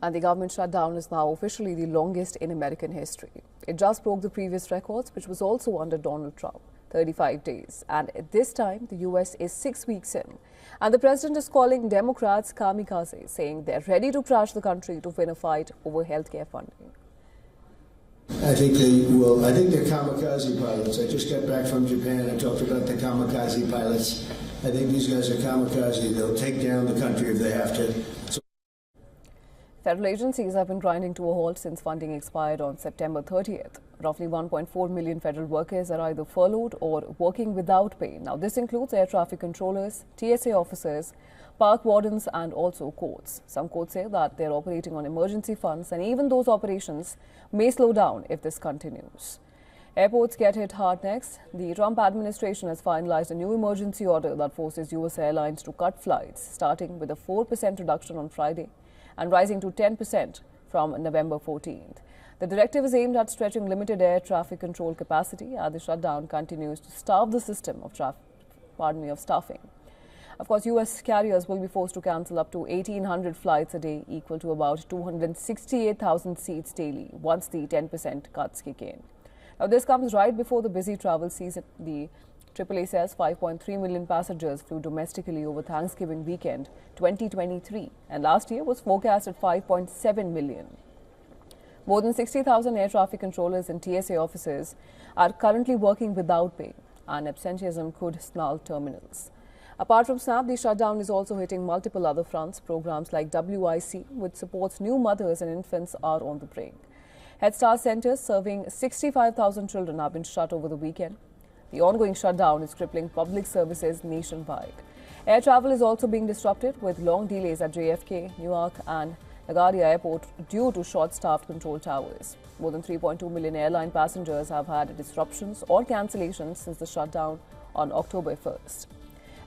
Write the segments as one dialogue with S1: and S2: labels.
S1: And the government shutdown is now officially the longest in American history. It just broke the previous records, which was also under Donald Trump, 35 days. And at this time, the U.S. is 6 weeks in. And the president is calling Democrats Kamikaze, saying they're ready to crash the country to win a fight over healthcare funding.
S2: I think they will. I think they're kamikaze pilots. I just got back from Japan. I talked about the kamikaze pilots. I think these guys are kamikaze. They'll take down the country if they have to.
S1: Federal agencies have been grinding to a halt since funding expired on September 30th. Roughly 1.4 million federal workers are either furloughed or working without pay. Now, this includes air traffic controllers, TSA officers, park wardens and also courts. Some courts say that they're operating on emergency funds, and even those operations may slow down if this continues. Airports get hit hard next. The Trump administration has finalized a new emergency order that forces U.S. airlines to cut flights, starting with a 4% reduction on Friday and rising to 10% from November 14th. The directive is aimed at stretching limited air traffic control capacity as the shutdown continues to starve the system of staffing. Of course, U.S. carriers will be forced to cancel up to 1,800 flights a day, equal to about 268,000 seats daily, once the 10% cuts kick in. Now, this comes right before the busy travel season. The AAA says 5.3 million passengers flew domestically over Thanksgiving weekend 2023, and last year was forecast at 5.7 million. More than 60,000 air traffic controllers and TSA officers are currently working without pay, and absenteeism could snarl terminals. Apart from SNAP, the shutdown is also hitting multiple other fronts. Programs like WIC, which supports new mothers and infants, are on the brink. Head Start centers serving 65,000 children have been shut over the weekend. The ongoing shutdown is crippling public services nationwide. Air travel is also being disrupted, with long delays at JFK, Newark and LaGuardia Airport due to short-staffed control towers. More than 3.2 million airline passengers have had disruptions or cancellations since the shutdown on October 1st.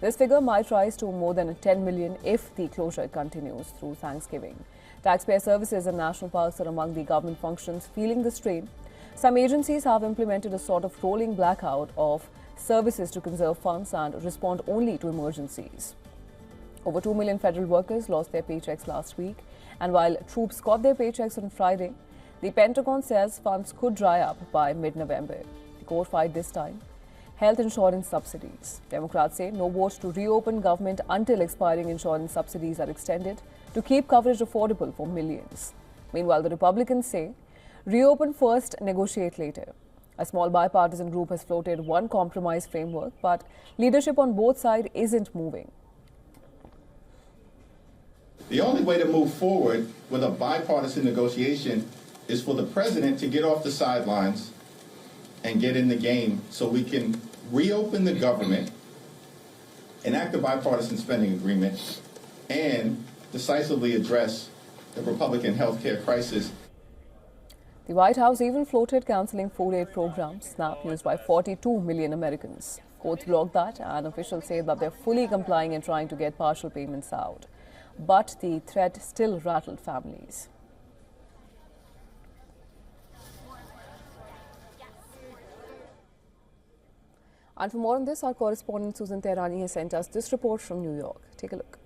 S1: This figure might rise to more than 10 million if the closure continues through Thanksgiving. Taxpayer services and national parks are among the government functions feeling the strain. Some agencies have implemented a sort of rolling blackout of services to conserve funds and respond only to emergencies. Over 2 million federal workers lost their paychecks last week, and while troops got their paychecks on Friday, the Pentagon says funds could dry up by mid-November. The core fight this time: health insurance subsidies. Democrats say no vote to reopen government until expiring insurance subsidies are extended to keep coverage affordable for millions. Meanwhile, the Republicans say reopen first, negotiate later. A small bipartisan group has floated one compromise framework, but leadership on both sides isn't moving.
S3: The only way to move forward with a bipartisan negotiation is for the president to get off the sidelines and get in the game so we can reopen the government, enact a bipartisan spending agreement, and decisively address the Republican health care crisis.
S1: The White House even floated cancelling food aid programs, SNAP, used by 42 million Americans. Courts blocked that, and officials say that they're fully complying and trying to get partial payments out. But the threat still rattled families. And for more on this, our correspondent Susan Tehrani has sent us this report from New York. Take a look.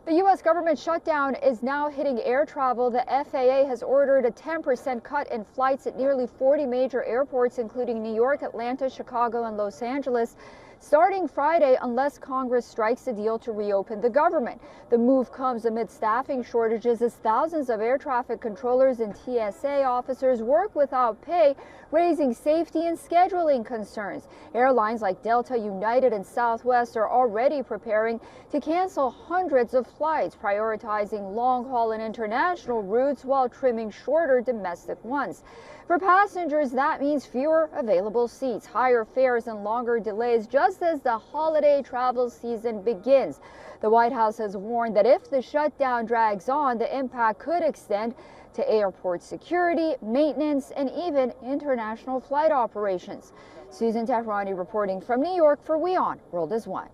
S4: The U.S. government shutdown is now hitting air travel. The FAA has ordered a 10% cut in flights at nearly 40 major airports, including New York, Atlanta, Chicago, and Los Angeles, starting Friday unless Congress strikes a deal to reopen the government. The move comes amid staffing shortages as thousands of air traffic controllers and TSA officers work without pay, raising safety and scheduling concerns. Airlines like Delta, United, and Southwest are already preparing to cancel hundreds of flights, prioritizing long-haul and international routes while trimming shorter domestic ones. For passengers, that means fewer available seats, higher fares, and longer delays just as the holiday travel season begins. The White House has warned that if the shutdown drags on, the impact could extend to airport security, maintenance, and even international flight operations. Susan Tehrani reporting from New York for WION World is One.